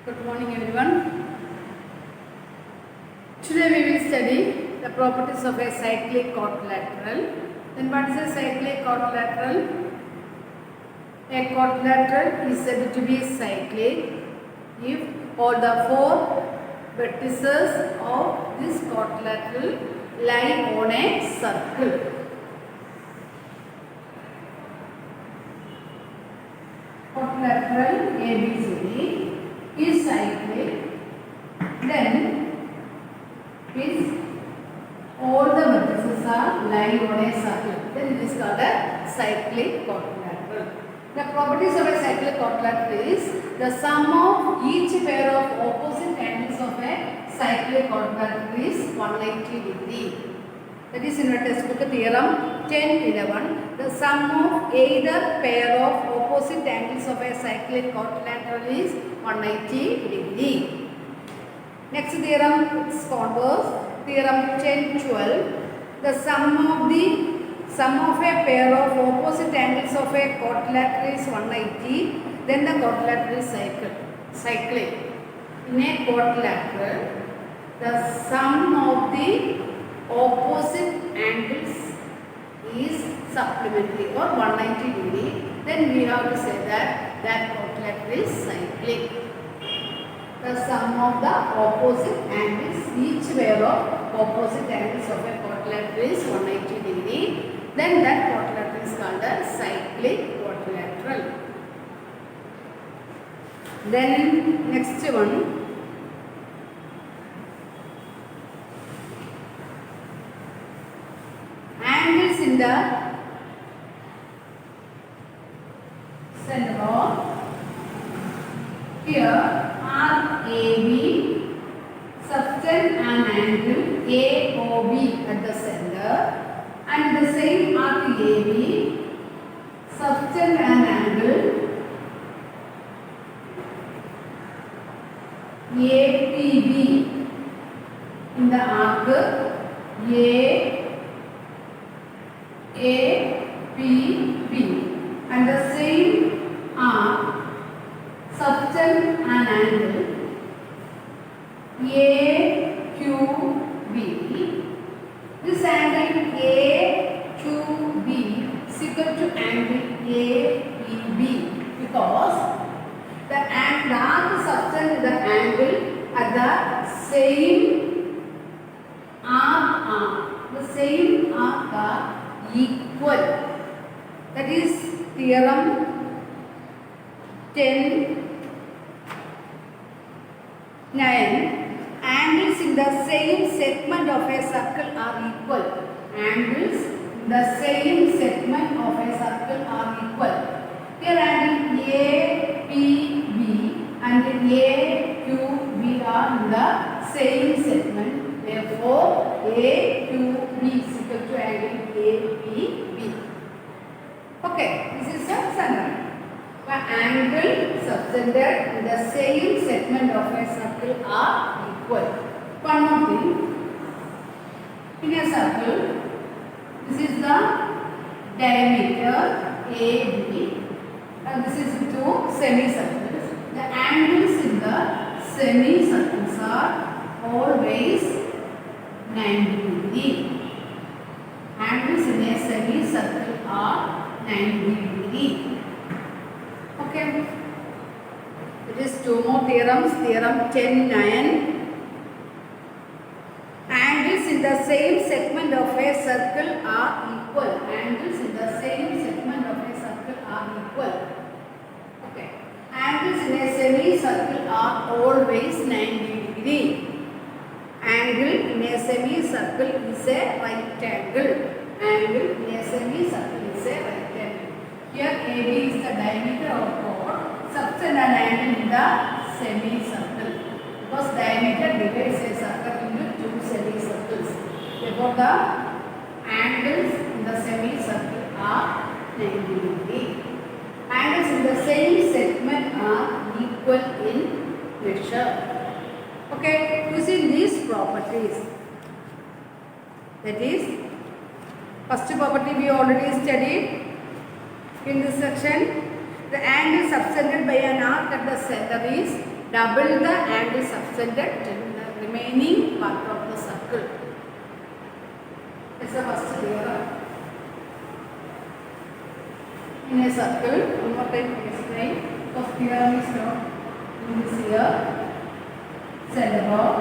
Good morning everyone. Today we will study the properties of a cyclic quadrilateral. Then what is a cyclic quadrilateral? A quadrilateral is said to be cyclic if all the four vertices of this quadrilateral lie on a circle. Quadrilateral ABCD is cyclic, then is all the vertices are lying on a circle, then it is called a cyclic quadrilateral. The properties of a cyclic quadrilateral is the sum of each pair of opposite angles of a cyclic quadrilateral is 180 degree. That is in our textbook theorem 10-11. The sum of either pair of opposite angles of a cyclic quadrilateral is 180 degree. Next theorem is converse. Theorem 10-12. The sum of a pair of opposite angles of a quadrilateral is 180. Then the quadrilateral is cyclic. In a quadrilateral, the sum of the opposite angles is supplementary or 190 degree. Then we have to say that quadrilateral is cyclic. The sum of the opposite angles, each pair of opposite angles of a quadrilateral is 180 degree. Then that quadrilateral is called a cyclic quadrilateral. Then next one. Angles in the center of here are AB, subtend an angle AOB at the center, and the same arc AB, subtend an angle APB in the arc APB, and the same arc subtend an angle AQB. This angle AQB is equal to angle APB because the arc subtend the angle at the same arc. The same arc are equal. That is theorem 10-9. Angles in the same segment of a circle are equal. Angles in the same segment of a circle are equal. Here angle APB and AQB are in the same segment. Therefore, AQB is equal to angle APB. Okay, this is the center. The angle subtended in the same segment of a circle are equal. One more thing. In a circle, this is the diameter AB, and this is two semicircles. The angles in the semicircles are always 90 degree. Angles in a semicircle are 90 degree. Okay. It is two more theorems. Theorem 10-9. Angles in the same segment of a circle are equal. Angles in the same segment of a circle are equal. Okay. Angles in a semicircle are always 90 degree. Angle in a semicircle is a right angle. Angle in a semicircle is a right angle. Here AB is the diameter of chord. Subtend an angle in the semicircle because diameter divides a circle into two semicircles. Therefore, the angles in the semicircle are 90 degree. Angles in the same segment are equal in measure. Okay, using these properties, that is, first property we already studied in this section. The angle subtended by an arc at the center is double the angle subtended in the remaining part of the circle. It's the first theorem. In a circle, one more time explain. First theorem is not in this here. Center of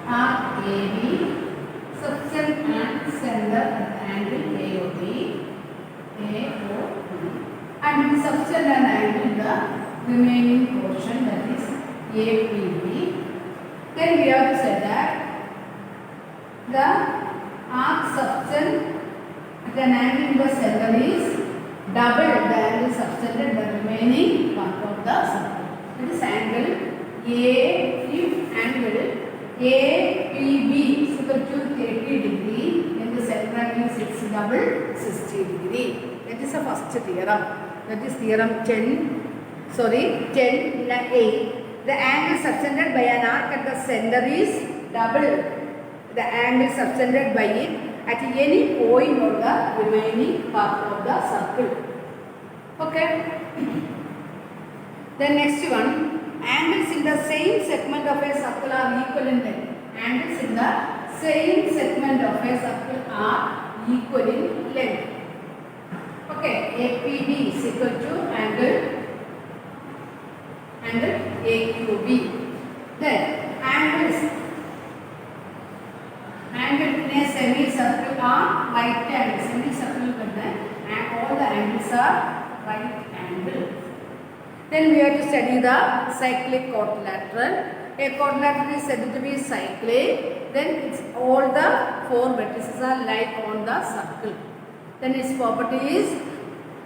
arc AB, subtend and center at the angle AOB, and we subtend an angle in the remaining portion, that is APB. Then we have to say that the arc subtend at an angle in the center is double the angle subtended in the remaining part of the circle. That is angle A. If angle APB is equal to 30 degree, then the center angle is double 60 degree. That is the first theorem. That is theorem 10. 10 The angle subtended by an arc at the center is double the angle subtended by it at any point of the remaining part of the circle. Okay. The next one, angles in the same segment of a circle are equal in length. Angles in the same segment of a circle are equal in length. Okay, APB is equal to angle AQB. Then angles in a semicircle are right angles. Semicircle and all the angles are right angles. Then we have to study the cyclic quadrilateral. A quadrilateral is said to be cyclic. Then it's all the four vertices are like on the circle. Then its property is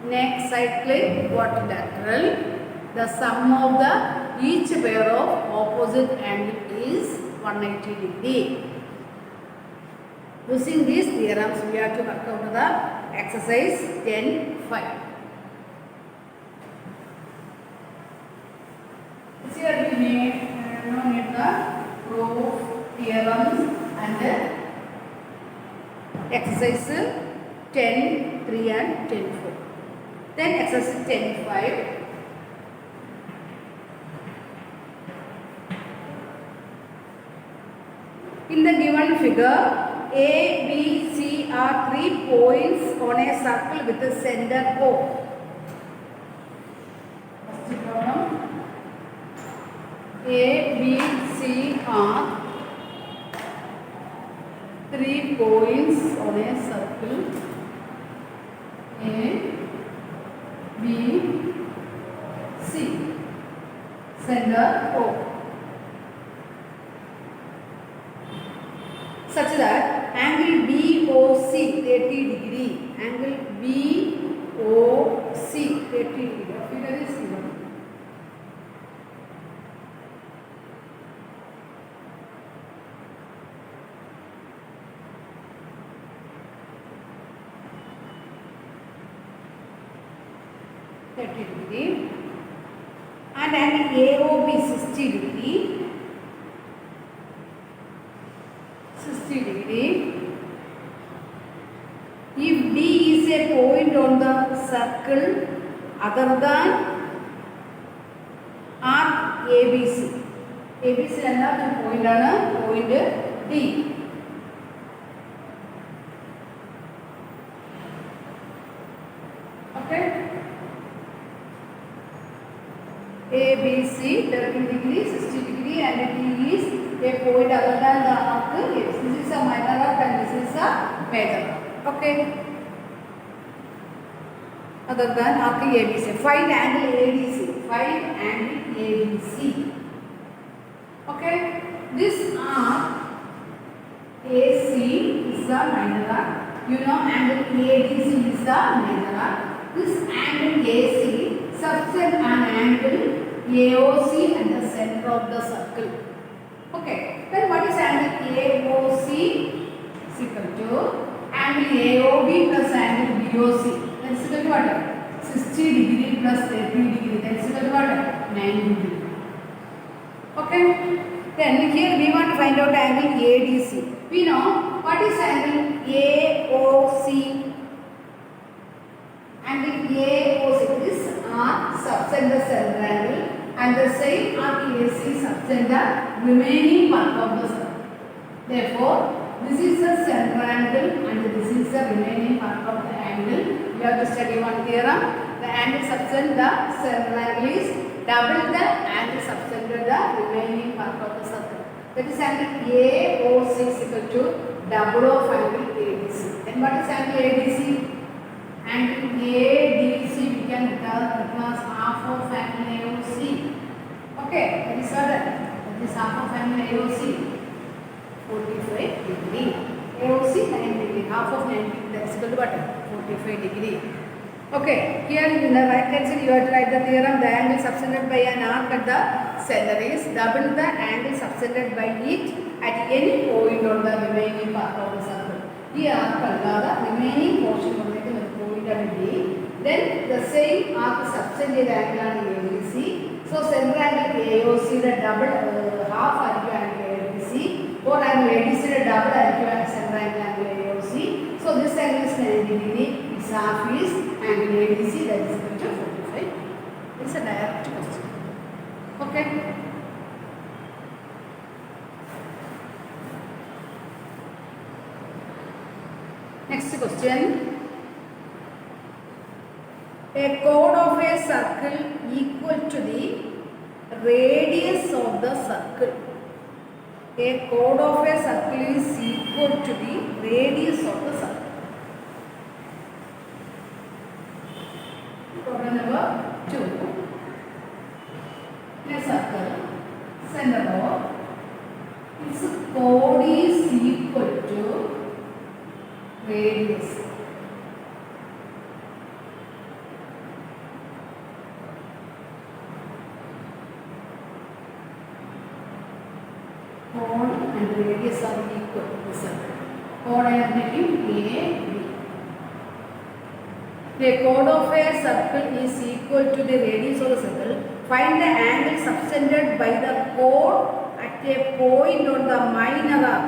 next cyclic quadrilateral. The sum of the each pair of opposite angle is 180 degree. Using these theorems, we have to work out the exercise 10.5. Here we need the proof, theorems and exercise 10.3 and 10.4. Then exercise 10.5. In the given figure, A, B, C are 3 points on a circle with a center O. First problem. A, B, C are 3 points on a circle. A, B, C. Center O. Such that angle BOC 30 degree. Angle BOC 30 degree. Figure is given. And angle AOB 60 degree. 60 degree. If D is a point on the circle other than arc ABC. ABC is another point on a point D. Okay. ABC 30 degree, 60 degree, and D is a point other than the arc. Yes, this is a minor arc and this is a major arc. Okay. Other than arc ABC. Find angle ADC. Find angle ADC. Okay. This arc AC is the minor arc. You know angle ADC is the major arc. This angle AC subtend an angle AOC and the center of the circle. Okay. Then what is angle AOC? Is equal to angle AOB plus angle BOC. That is equal to what? 60 degree plus 30 degree. That is equal to what? 90 degree. Okay. Then here we want to find out angle ADC. We know what is angle AOC. Angle AOC is subtend the center angle and the same arc AC subtend the remaining part of the circle. Therefore, this is the center angle and this is the remaining part of the angle. You have to study one theorem. The angle subtend the center angle is double the angle subtended the remaining part of the circle. That is angle AOC is equal to double of angle ADC. Then what is angle ADC? Angle ADC we can class half of angle AOC. Okay, that is what? That is half of angle AOC. 45 degree. AOC 9 degree. Half of 90, that is equal to what? 45 degree. Okay, here in the right hand side you have to write the theorem. The angle subtended by an arc at the center is double the angle subtended by it at any point on the remaining part of the circle. Here arc the remaining portion of the point at D. Then the same arc subtended angle on ABC. So center angle AOC the double half angle ADC or angle ADC the double angle center angle AOC. So this angle is 90 degree. Its half is angle ADC, that is equal to 45. It's a direct question. Okay. Next question. A chord of a circle equal to the radius of the circle. A chord of a circle is equal to the radius of the circle. Problem number 2. In a circle, center of its chord is equal to radius. Chord and radius are equal to the circle. Chord I am taking A, B. The chord of a circle is equal to the radius of the circle. Find the angle subtended by the chord at a point on the minor arc.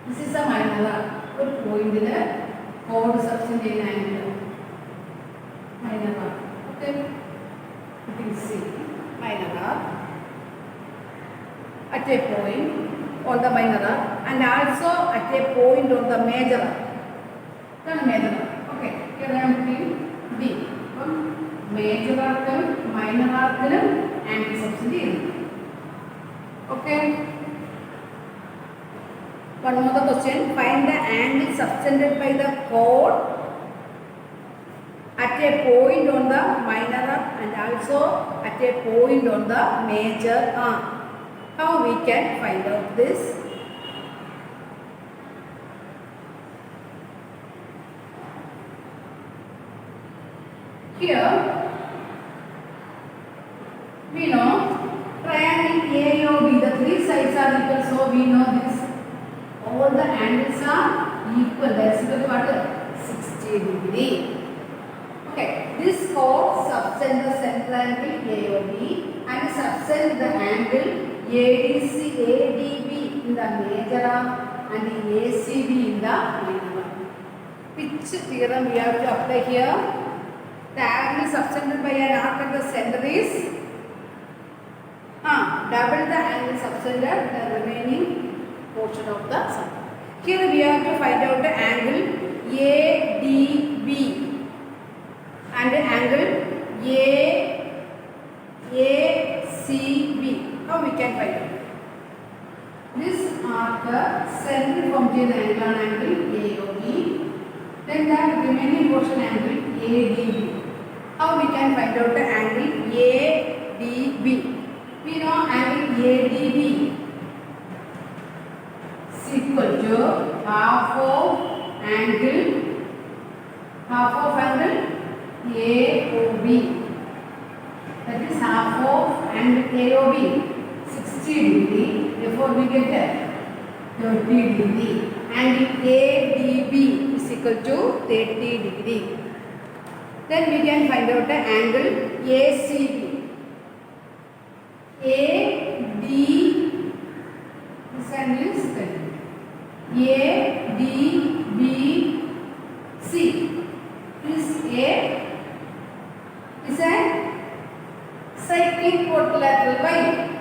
This is a minor arc. Put point in the chord subtended angle. Minor arc. Okay. You can see minor arc at a point on the minor arc and also at a point on the major arc. Then major arc. Okay. Here I am putting B. Major arc, minor arc, angle subtended. Okay. One more question. Find the angle subtended by the chord at a point on the minor arc and also at a point on the major arc. How we can find out this? Here we know triangle AOB, the three sides are equal, so we know this. All the angles are equal. That's equal to what? 60 degree. Okay, this chord subtend the central angle AOB and subtend the angle ADB in the major arc and the ACB in the minor arc. Which theorem we have to apply here? The angle subtended by an arc at the center is double the angle subtended the remaining portion of the circle. Here we have to find out the angle ADB and the angle ACB. How we can find out? This arc central from the angle on angle AOB. Then that remaining portion angle ADB. How we can find out the angle ADB? We know angle ADB is equal to half of angle AOB. That is half of angle AOB 60 degree. Therefore we get 30 degree. Angle ADB is equal to 30 degree. Then we can find out the angle ACB. AD, this angle is 30. ADBC. This A is a C. cyclic quadrilateral. Why?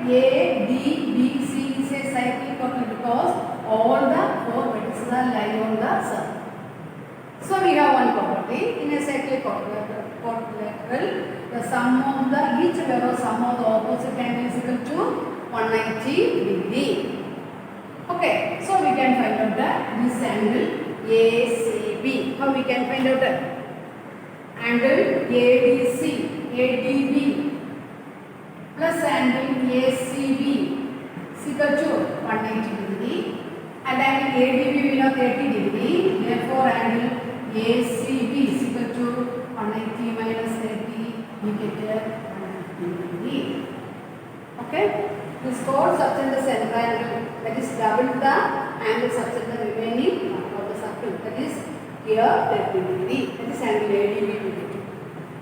A, D, B, C is a cyclic quadrilateral because all the four vertices are lying on the circle. So we have one property in a cyclic quadrilateral. The sum of the each pair of sum of the opposite angle is equal to 190 degree. Okay, so we can find out that this angle ACB. How we can find out that? Angle ADC, ADB plus angle ACB is equal to 190 degree. And angle ADB we know 30 degree. Therefore, angle ACB is equal to 190 minus 30. We get 150 degree. Okay. This chord subtend the center angle, that is double the angle subtend the remaining part of the circle, that is here 30 degree, that is angle ADB.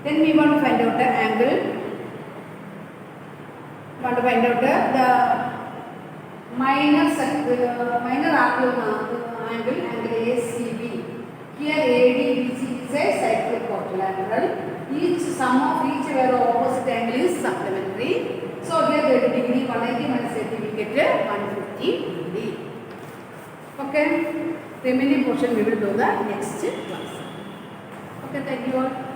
Then we want to find out the angle, the minor arc angle ACB. Here ADBC is a cyclic quadrilateral. Each sum of each pair of opposite angle is supplementary. So here 30 degree, 190 minus 30 we get 150 degree. Okay. Remaining portion we will do the next class. Okay, thank you all.